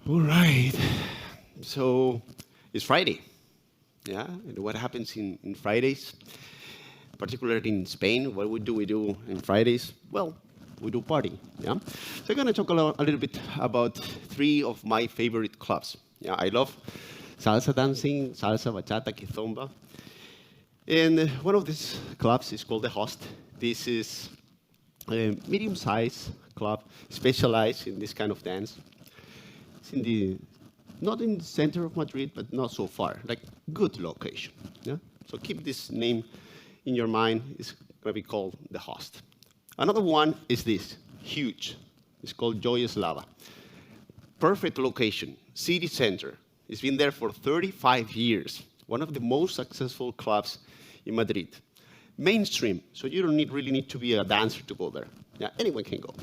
All right. So it's Friday. Yeah. And what happens in Fridays, particularly in Spain? What we do in Fridays? Well, we do party. Yeah. So I'm gonna talk a little bit about three of my favorite clubs. Yeah. I love salsa dancing, salsa, bachata, kizomba. And one of these clubs is called the Host. This is a medium-sized club specialized in this kind of dance. It's in the not in the center of Madrid, but not so far. Like good location. Yeah. So keep this name in your mind. It's going to be called the Host. Another one is this huge. It's called Joyous Lava. Perfect location, city center. It's been there for 35 years. One of the most successful clubs in Madrid. Mainstream, so you don't really need to be a dancer to go there. Yeah, anyone can go.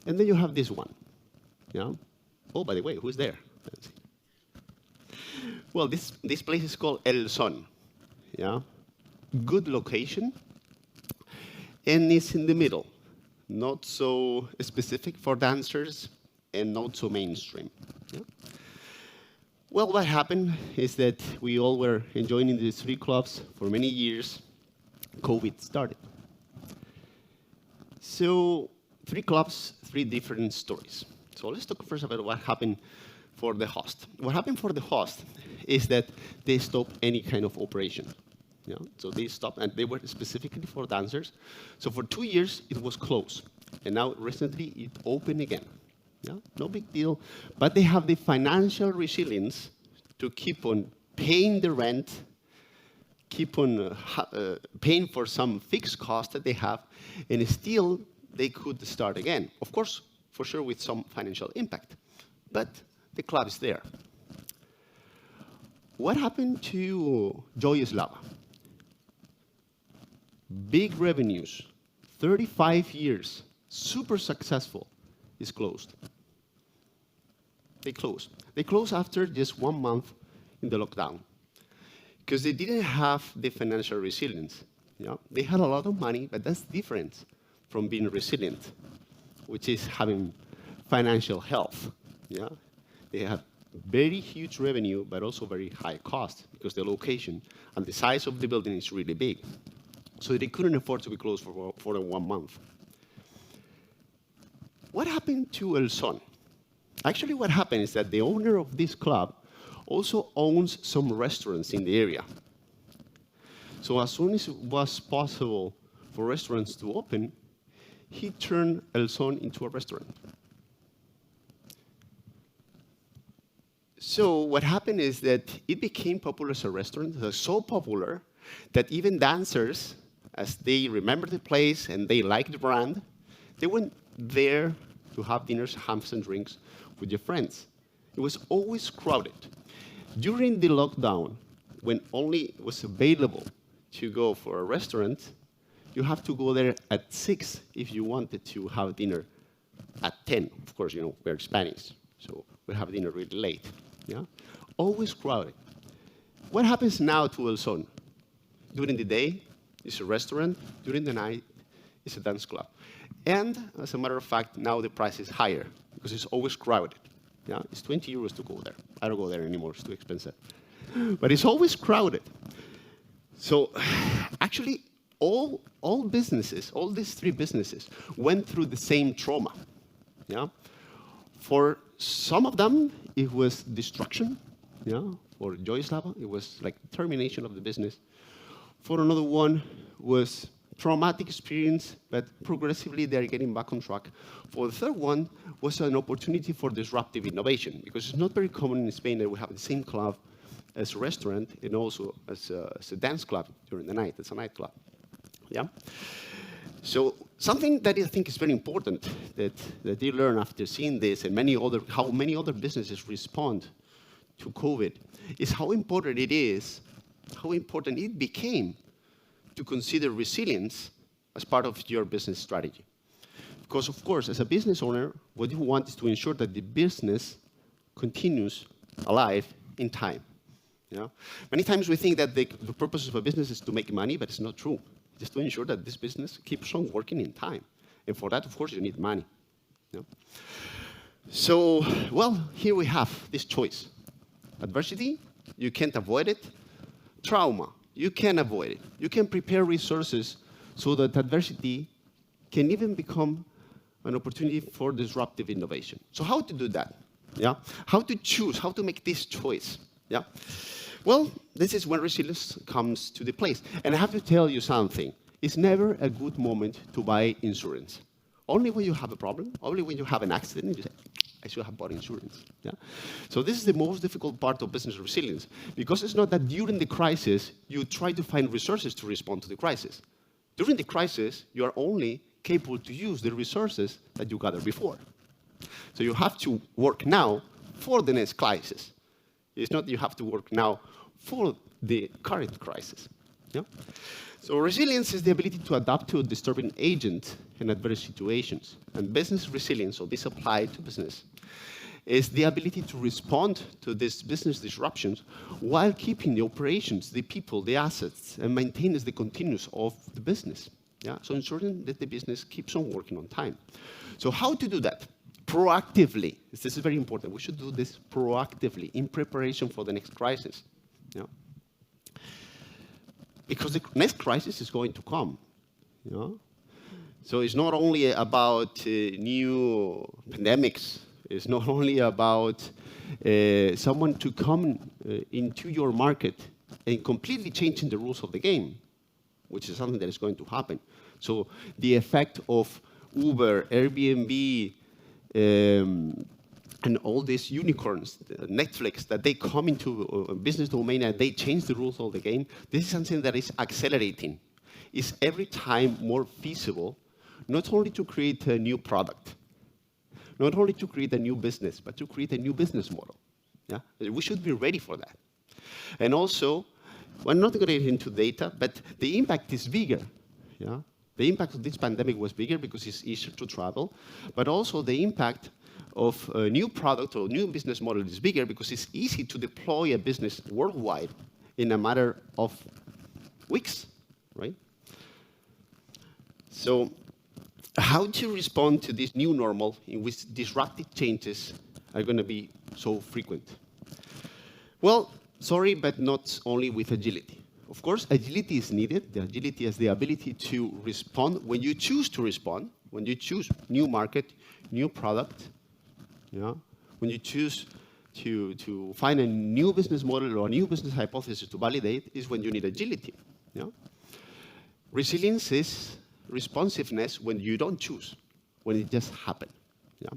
And then you have this one. Yeah. Oh, by the way, who's there? Well, this place is called El Son. Yeah. Good location. And it's in the middle. Not so specific for dancers and not so mainstream. Yeah. Well, what happened is that we all were enjoying these three clubs for many years. COVID started. So, three clubs, three different stories. So let's talk first about what happened for the Host. What happened for the Host is that they stopped any kind of operation. Yeah? So they stopped, and they were specifically for dancers. So for 2 years, it was closed. And now, recently, it opened again. Yeah? No big deal. But they have the financial resilience to keep on paying the rent, keep on paying for some fixed costs that they have, and still they could start again. Of course, for sure with some financial impact. But the club is there. What happened to Joyous Lava? Big revenues, 35 years, super successful, is closed. They closed. They closed after just 1 month in the lockdown because they didn't have the financial resilience. Yeah? They had a lot of money, but that's different from being resilient, which is having financial health. Yeah? They have very huge revenue, but also very high cost because the location and the size of the building is really big. So they couldn't afford to be closed for 1 month. What happened to El Son? Actually, what happened is that the owner of this club also owns some restaurants in the area. So as soon as it was possible for restaurants to open, he turned El Son into a restaurant. So what happened is that it became popular as a restaurant. It was so popular that even dancers, as they remember the place and they liked the brand, they went there to have dinners, have some drinks with your friends. It was always crowded. During the lockdown, when only it was available to go for a restaurant, you have to go there at 6 if you wanted to have dinner at 10. Of course, you know, we're Spanish, so we have dinner really late. Yeah? Always crowded. What happens now to El Son? During the day, it's a restaurant. During the night, it's a dance club. And as a matter of fact, now the price is higher because it's always crowded. Yeah? It's 20 euros to go there. I don't go there anymore, it's too expensive. But it's always crowded. So actually, all businesses, all these three businesses, went through the same trauma. Yeah? For some of them, it was destruction. Yeah? For Joyous Lava, it was like termination of the business. For another one was traumatic experience, but progressively they're getting back on track. For the third one was an opportunity for disruptive innovation, because it's not very common in Spain that we have the same club as a restaurant and also as a dance club during the night. It's a nightclub. Yeah? So something that I think is very important that you learn after seeing this and how many other businesses respond to COVID is how important it became to consider resilience as part of your business strategy. Because, of course, as a business owner, what you want is to ensure that the business continues alive in time. Yeah? Many times we think that the purpose of a business is to make money, but it's not true. Just to ensure that this business keeps on working in time. And for that, of course, you need money. Yeah? So, well, here we have this choice. Adversity, you can't avoid it. Trauma, you can avoid it. You can prepare resources so that adversity can even become an opportunity for disruptive innovation. So how to do that? Yeah? How to choose, how to make this choice? Yeah? Well, this is when resilience comes to the place. And I have to tell you something. It's never a good moment to buy insurance. Only when you have a problem, only when you have an accident, you say, I should have bought insurance. Yeah? So this is the most difficult part of business resilience, because it's not that during the crisis, you try to find resources to respond to the crisis. During the crisis, you are only capable to use the resources that you gathered before. So you have to work now for the next crisis. It's not you have to work now for the current crisis. Yeah? So resilience is the ability to adapt to a disturbing agent in adverse situations. And business resilience, so this applied to business, is the ability to respond to these business disruptions while keeping the operations, the people, the assets, and maintain the continuous of the business. Yeah? So ensuring that the business keeps on working on time. So how to do that? Proactively. This is very important. We should do this proactively in preparation for the next crisis. Yeah? Because the next crisis is going to come. You know? So it's not only about new pandemics. It's not only about someone to come into your market and completely changing the rules of the game, which is something that is going to happen. So the effect of Uber, Airbnb, and all these unicorns, Netflix, that they come into a business domain and they change the rules of the game, this is something that is accelerating. It's every time more feasible, not only to create a new product, not only to create a new business, but to create a new business model. Yeah? We should be ready for that. And also, we're not going to get into data, but the impact is bigger. Yeah? The impact of this pandemic was bigger because it's easier to travel, but also the impact of a new product or new business model is bigger because it's easy to deploy a business worldwide in a matter of weeks, right? So how to respond to this new normal in which disruptive changes are going to be so frequent? Well, sorry, but not only with agility. Of course, agility is needed. The agility is the ability to respond when you choose to respond, when you choose new market, new product, yeah? When you choose to find a new business model or a new business hypothesis to validate is when you need agility. Yeah? Resilience is responsiveness when you don't choose, when it just happens. Yeah?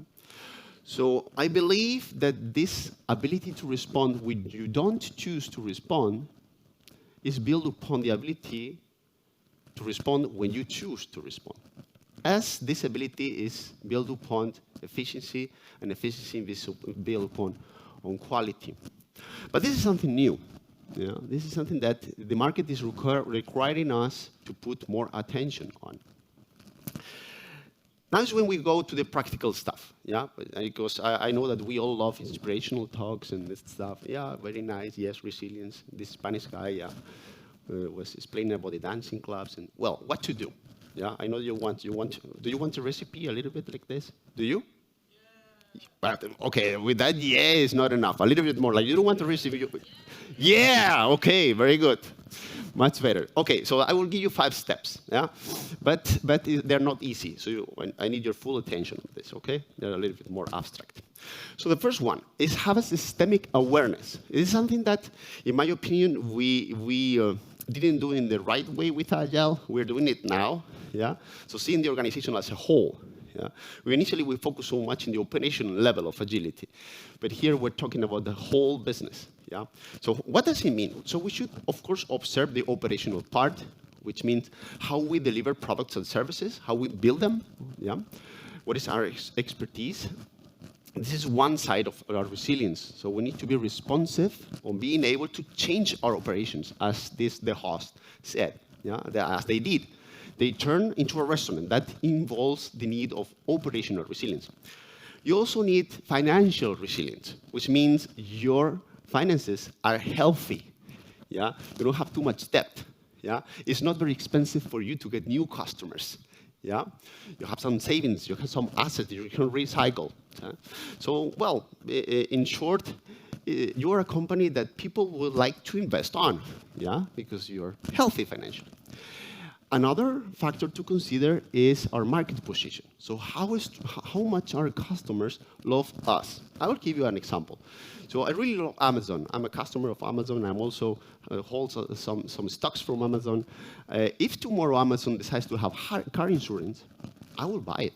So I believe that this ability to respond when you don't choose to respond is built upon the ability to respond when you choose to respond. As this ability is built upon efficiency, and efficiency is built upon on quality. But this is something new. You know, this is something that the market is requiring us to put more attention on. Now is when we go to the practical stuff, yeah? Because I know that we all love inspirational talks and this stuff. Yeah, very nice, yes, resilience. This Spanish guy, yeah, was explaining about the dancing clubs and, well, what to do. Yeah, I know do you want a recipe a little bit like this? Do you? Yeah. But, okay, with that, yeah, is not enough. A little bit more, like you don't want a recipe. Yeah, okay, very good. Much better. Okay, so I will give you 5 steps, yeah? But they're not easy, so I need your full attention on this, okay? They're a little bit more abstract. So the first one is have a systemic awareness. It is something that, in my opinion, we didn't do in the right way with Agile. We're doing it now, yeah? So seeing the organization as a whole. Yeah? Initially, we focused so much in the operational level of agility. But here, we're talking about the whole business. Yeah? So what does it mean? So we should, of course, observe the operational part, which means how we deliver products and services, how we build them. Yeah? What is our expertise? This is one side of our resilience. So we need to be responsive on being able to change our operations, as the host said, yeah? As they did. They turn into a restaurant. That involves the need of operational resilience. You also need financial resilience, which means your finances are healthy. Yeah? You don't have too much debt. Yeah? It's not very expensive for you to get new customers. Yeah, you have some savings, you have some assets you can recycle. So, well, in short, you are a company that people would like to invest on, yeah, because you're healthy financially. Another factor to consider is our market position. So how much our customers love us. I will give you an example. So I really love Amazon. I'm a customer of Amazon. I'm also hold some stocks from Amazon. If tomorrow Amazon decides to have car insurance, I will buy it.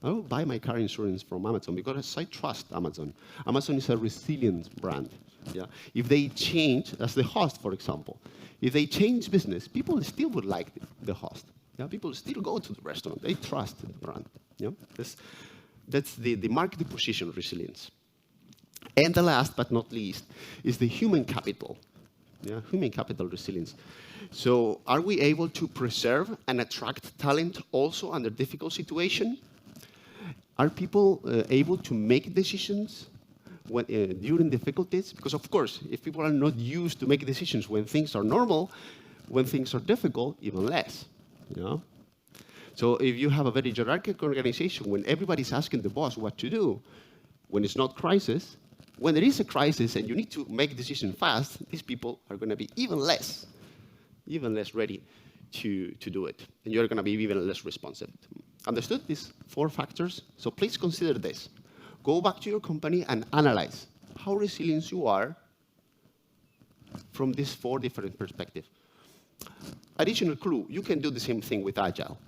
I will buy my car insurance from Amazon because I trust Amazon. Amazon is a resilient brand. Yeah? If they change, as the host, for example, if they change business, people still would like the host. Yeah? People still go to the restaurant. They trust the brand. Yeah? That's the market position resilience. And the last but not least is the human capital. Yeah? Human capital resilience. So are we able to preserve and attract talent also under difficult situation? Are people able to make decisions when, during difficulties? Because of course, if people are not used to make decisions when things are normal, when things are difficult, even less. You know? So if you have a very hierarchical organization, when everybody's asking the boss what to do, when it's not crisis, when there is a crisis and you need to make decisions fast, these people are going to be even less ready to do it. And you're going to be even less responsive. Understood these 4 factors? So please consider this. Go back to your company and analyze how resilient you are from these 4 different perspectives. Additional clue, you can do the same thing with Agile.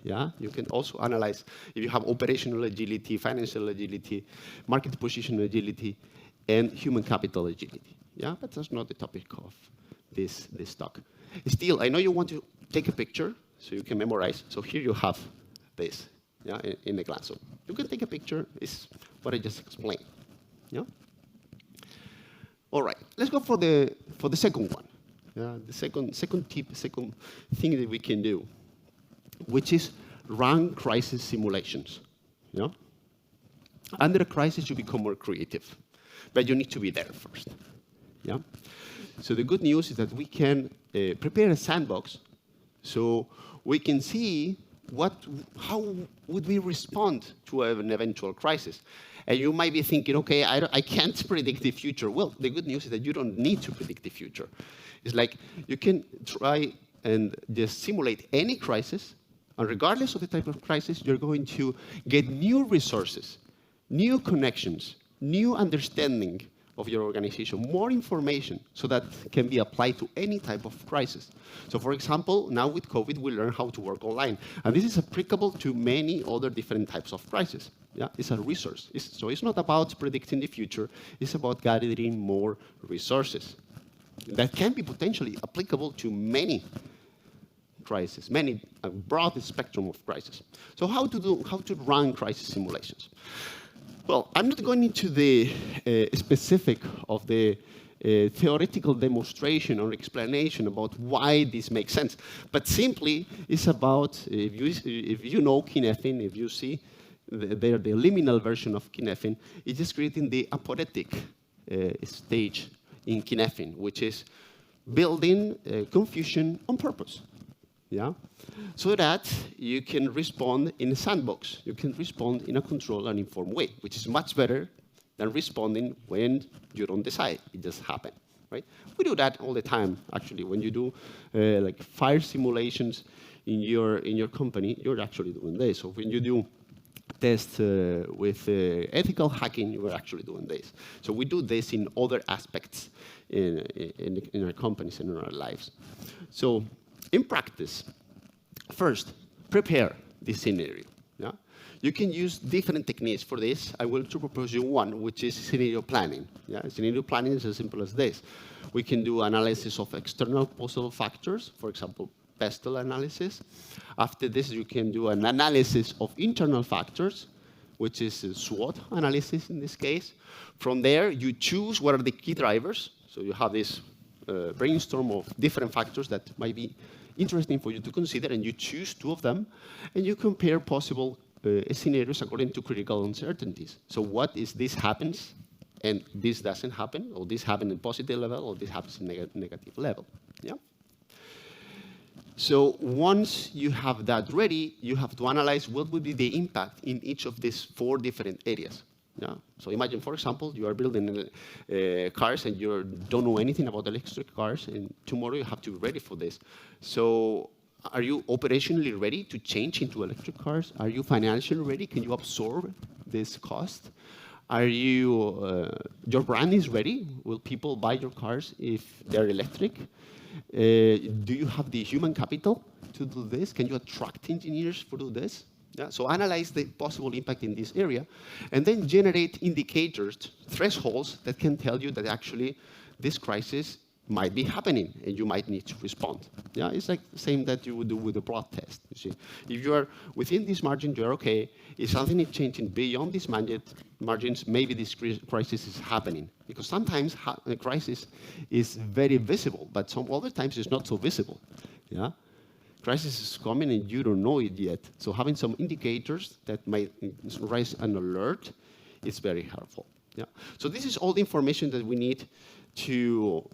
Yeah? You can also analyze if you have operational agility, financial agility, market position agility, and human capital agility. Yeah? But that's not the topic of this talk. Still, I know you want to take a picture so you can memorize. So here you have this, yeah, in the glance. So you can take a picture, is what I just explained. Yeah? All right, let's go for the second one. Yeah, the second tip, second thing that we can do, which is run crisis simulations. Yeah? Under a crisis, you become more creative, but you need to be there first. Yeah? So the good news is that we can prepare a sandbox so we can see how would we respond to an eventual crisis. And you might be thinking, okay, I can't predict the future. Well, the good news is that you don't need to predict the future. It's like you can try and just simulate any crisis, and regardless of the type of crisis, you're going to get new resources, new connections, new understanding of your organization, more information, so that can be applied to any type of crisis. So for example, now with COVID, we learn how to work online. And this is applicable to many other different types of crises. Yeah? It's a resource. So it's not about predicting the future, it's about gathering more resources that can be potentially applicable to many crises, a broad spectrum of crises. So how to run crisis simulations? Well, I'm not going into the specific of the theoretical demonstration or explanation about why this makes sense, but simply it's about, if you know Kinefin, if you see the liminal version of Kinefin, it's just creating the aporetic stage in Kinefin, which is building confusion on purpose. Yeah? So that you can respond in a sandbox. You can respond in a controlled and informed way, which is much better than responding when you don't decide. It just happened, right? We do that all the time, actually. When you do like fire simulations in your company, you're actually doing this. So when you do tests with ethical hacking, you are actually doing this. So we do this in other aspects in our companies and in our lives. So in practice, first, prepare this scenario. Yeah? You can use different techniques for this. I will propose you one, which is scenario planning. Yeah? Scenario planning is as simple as this. We can do analysis of external possible factors, for example, pestle analysis. After this, you can do an analysis of internal factors, which is a SWOT analysis in this case. From there, you choose what are the key drivers. So you have this brainstorm of different factors that might be interesting for you to consider, and you choose 2 of them, and you compare possible scenarios according to critical uncertainties. So what is this happens, and this doesn't happen, or this happens in positive level, or this happens in negative level. Yeah? So once you have that ready, you have to analyze what would be the impact in each of these 4 different areas. Yeah? So imagine, for example, you are building cars and you don't know anything about electric cars, and tomorrow you have to be ready for this. So are you operationally ready to change into electric cars? Are you financially ready? Can you absorb this cost? Are you, your brand is ready? Will people buy your cars if they're electric? Do you have the human capital to do this? Can you attract engineers to do this? Yeah, so analyze the possible impact in this area, and then generate indicators, thresholds that can tell you that actually this crisis might be happening and you might need to respond. Yeah, it's like the same that you would do with a blood test. You see, if you are within this margin, you're okay. If something is changing beyond these margins, maybe this crisis is happening. Because sometimes a crisis is very visible, but some other times it's not so visible. Yeah, crisis is coming and you don't know it yet. So having some indicators that might raise an alert is very helpful. Yeah. So this is all the information that we need to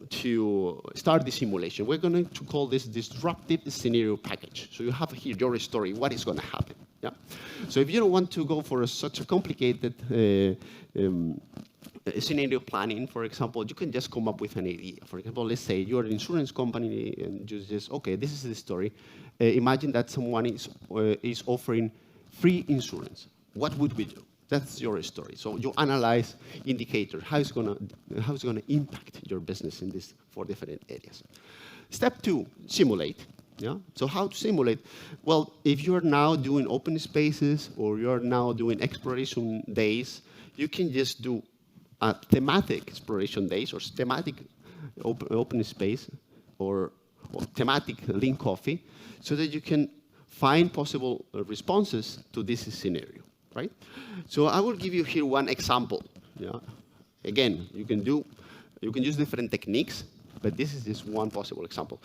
start the simulation. We're going to call this disruptive scenario package. So you have here your story, what is going to happen. Yeah? So if you don't want to go for such a complicated scenario planning, for example, you can just come up with an idea. For example, let's say you're an insurance company and you just, okay, this is the story. Imagine that someone is offering free insurance. What would we do? That's your story. So you analyze indicators, how it's going to impact your business in these 4 different areas. Step 2, simulate. Yeah? So how to simulate? Well, if you're now doing open spaces or you're now doing exploration days, you can just do thematic exploration days or thematic open space or thematic lean coffee so that you can find possible responses to this scenario. Right? So I will give you here one example. Yeah? Again, you can use different techniques, but this is just one possible example.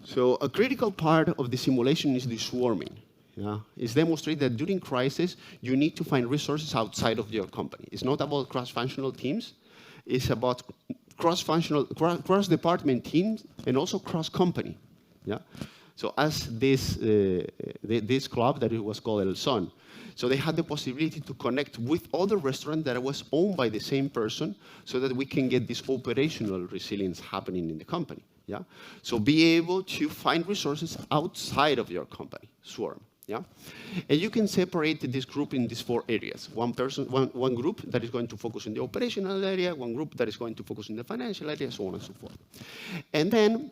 So a critical part of the simulation is the swarming. Yeah? It's demonstrated that during crisis, you need to find resources outside of your company. It's not about cross-functional teams. It's about cross-department teams and also cross-company. Yeah? So as this club that it was called El Son, so they had the possibility to connect with other restaurants that was owned by the same person so that we can get this operational resilience happening in the company. Yeah? So be able to find resources outside of your company, swarm. Yeah? And you can separate this group in these 4 areas. One group that is going to focus on the operational area, one group that is going to focus on the financial area, so on and so forth. And then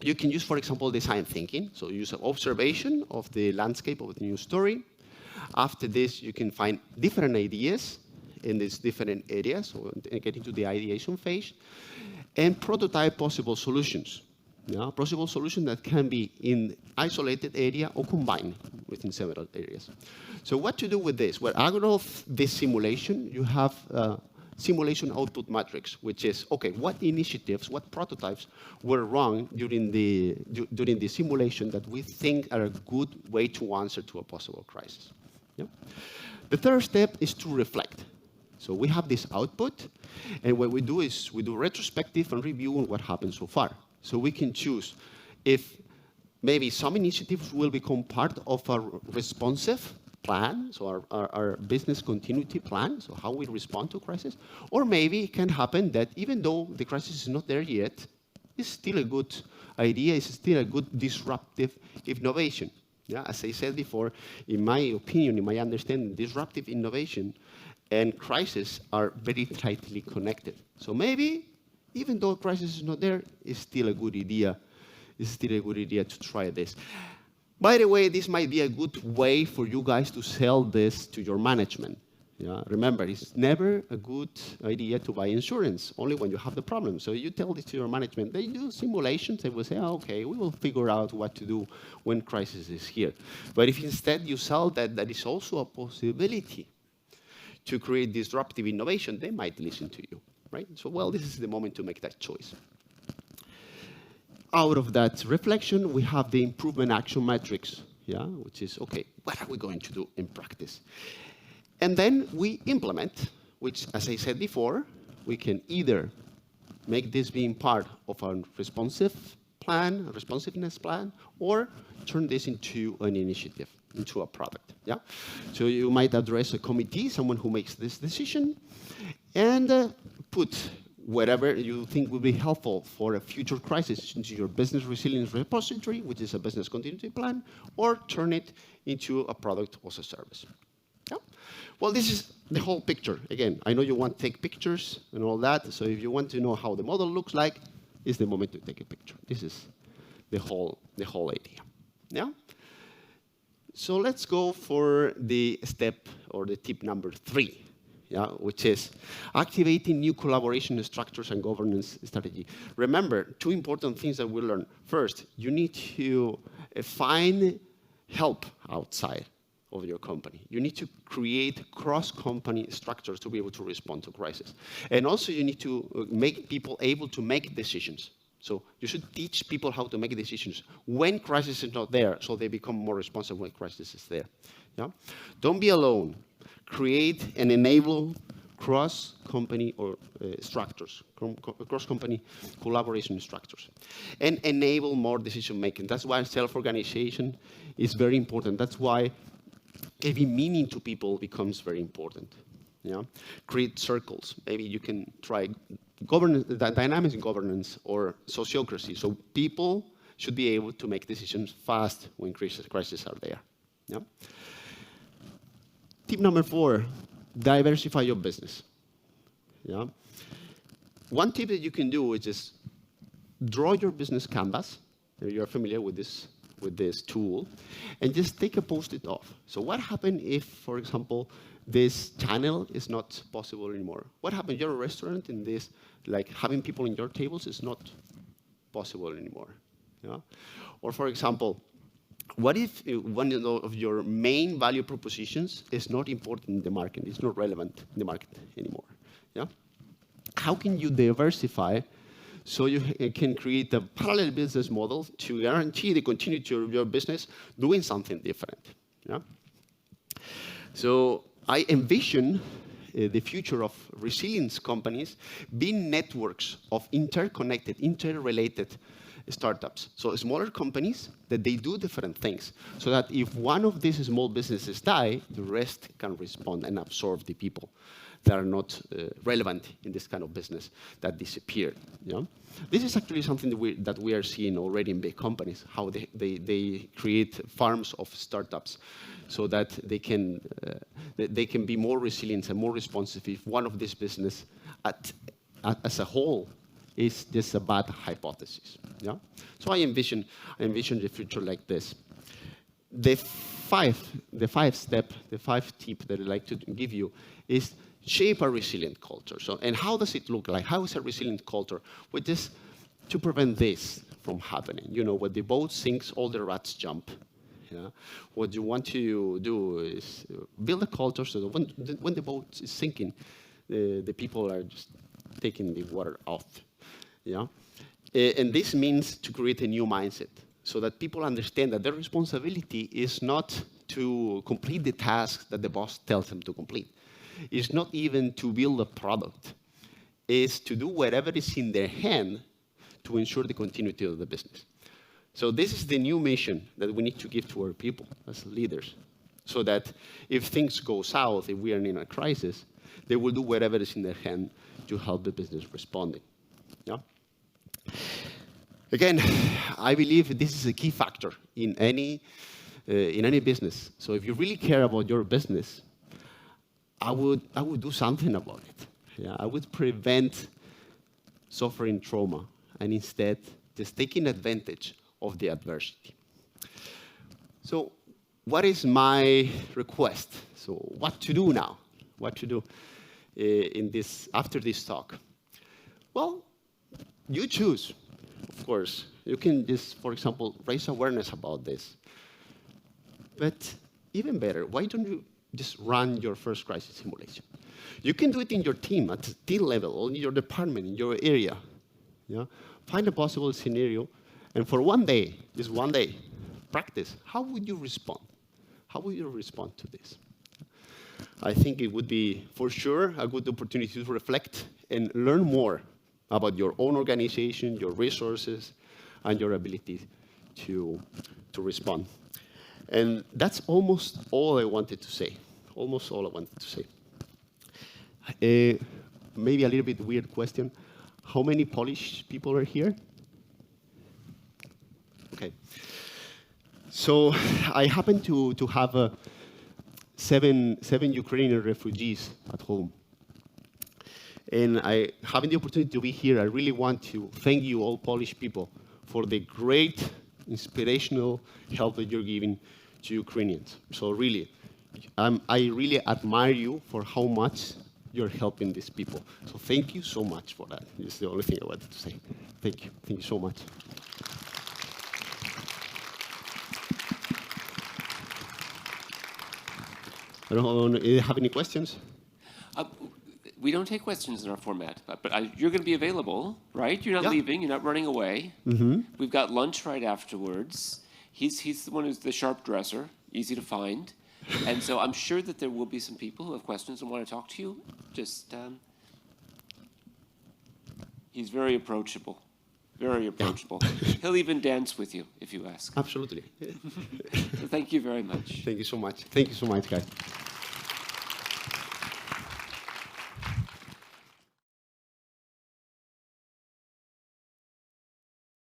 you can use, for example, design thinking. So use an observation of the landscape of the new story. After this, you can find different ideas in these different areas, so get into the ideation phase, and prototype possible solutions. Yeah? Possible solutions that can be in isolated area or combined within several areas. So what to do with this? Well, out of this simulation, you have simulation output matrix, which is, okay, what initiatives, what prototypes were wrong during the simulation that we think are a good way to answer to a possible crisis. Yeah? The third step is to reflect. So we have this output, and what we do is we do retrospective and review on what happened so far. So we can choose if maybe some initiatives will become part of a responsive plan, so our business continuity plan, so how we respond to crisis, or maybe it can happen that even though the crisis is not there yet, it's still a good idea, it's still a good disruptive innovation. Yeah, as I said before, in my opinion, in my understanding, disruptive innovation and crisis are very tightly connected. So maybe, even though crisis is not there, it's still a good idea. It's still a good idea to try this. By the way, this might be a good way for you guys to sell this to your management. Yeah? Remember, it's never a good idea to buy insurance, only when you have the problem. So you tell this to your management. They do simulations. They will say, oh, okay, we will figure out what to do when crisis is here. But if instead you sell that is also a possibility to create disruptive innovation, they might listen to you, right? So, well, this is the moment to make that choice. Out of that reflection, we have the improvement action matrix, yeah, which is, okay, what are we going to do in practice? And then we implement, which, as I said before, we can either make this being part of a responsive plan, a responsiveness plan, or turn this into an initiative, into a product. Yeah. So you might address a committee, someone who makes this decision, and put whatever you think will be helpful for a future crisis into your business resilience repository, which is a business continuity plan, or turn it into a product or a service. Yeah? Well, this is the whole picture. Again, I know you want to take pictures and all that, so if you want to know how the model looks like, it's the moment to take a picture. This is the whole idea. Yeah? So let's go for the step or the tip number 3. Yeah, which is activating new collaboration structures and governance strategy. Remember, 2 important things that we learn. First, you need to find help outside of your company. You need to create cross-company structures to be able to respond to crisis. And also, you need to make people able to make decisions. So you should teach people how to make decisions when crisis is not there, so they become more responsive when crisis is there. Yeah? Don't be alone. Create and enable cross-company or structures, cross-company collaboration structures, and enable more decision-making. That's why self-organization is very important. That's why giving meaning to people becomes very important. Yeah? Create circles. Maybe you can try dynamics in governance or sociocracy. So people should be able to make decisions fast when crises are there. Yeah? Tip number 4, diversify your business. Yeah? One tip that you can do is just draw your business canvas. You're familiar with this tool, and just take a post-it off. So what happens if, for example, this channel is not possible anymore? What happens? You're a restaurant, and this, like having people in your tables, is not possible anymore. Yeah? Or, for example, what if one of your main value propositions is not important in the market, it's not relevant in the market anymore? Yeah? How can you diversify so you can create a parallel business model to guarantee the continuity of your business doing something different? Yeah? So I envision the future of resilience companies being networks of interconnected, interrelated startups. So smaller companies that they do different things, so that if one of these small businesses die, the rest can respond and absorb the people that are not relevant in this kind of business that disappeared. Yeah? This is actually something that we are seeing already in big companies, how they create farms of startups so that they can be more resilient and more responsive if one of these business as a whole is just a bad hypothesis. Yeah? So I envision the future like this. The five tip that I'd like to give you is shape a resilient culture. So, and how does it look like? How is a resilient culture? With this, to prevent this from happening. You know, when the boat sinks, all the rats jump. Yeah? What you want to do is build a culture so that when the boat is sinking, the people are just taking the water off. Yeah? And this means to create a new mindset so that people understand that their responsibility is not to complete the tasks that the boss tells them to complete. It's not even to build a product. It's to do whatever is in their hand to ensure the continuity of the business. So this is the new mission that we need to give to our people as leaders, so that if things go south, if we are in a crisis, they will do whatever is in their hand to help the business responding. Yeah? Again, I believe this is a key factor in any business. So if you really care about your business, I would do something about it. Yeah? I would prevent suffering trauma and instead just taking advantage of the adversity. So what is my request? So what to do now? What to do after this talk? Well, you choose, of course. You can just, for example, raise awareness about this. But even better, why don't you just run your first crisis simulation? You can do it in your team, at team level, in your department, in your area. Yeah? Find a possible scenario, and for one day, just one day, practice. How would you respond? How would you respond to this? I think it would be, for sure, a good opportunity to reflect and learn more about your own organization, your resources, and your ability to respond. And that's almost all I wanted to say. Almost all I wanted to say. Maybe a little bit weird question. How many Polish people are here? Okay. So I happen to have seven Ukrainian refugees at home. And having the opportunity to be here, I really want to thank you all Polish people for the great inspirational help that you're giving to Ukrainians. So really, I really admire you for how much you're helping these people. So thank you so much for that. It's the only thing I wanted to say. Thank you. Thank you so much. I don't know, do you have any questions? We don't take questions in our format, but you're going to be available, right? You're not leaving. You're not running away. Mm-hmm. We've got lunch right afterwards. He's the one who's the sharp dresser, easy to find. And so I'm sure that there will be some people who have questions and want to talk to you. Just, he's very approachable. Very approachable. He'll even dance with you if you ask. Absolutely. So thank you very much. Thank you so much. Thank you so much, guys.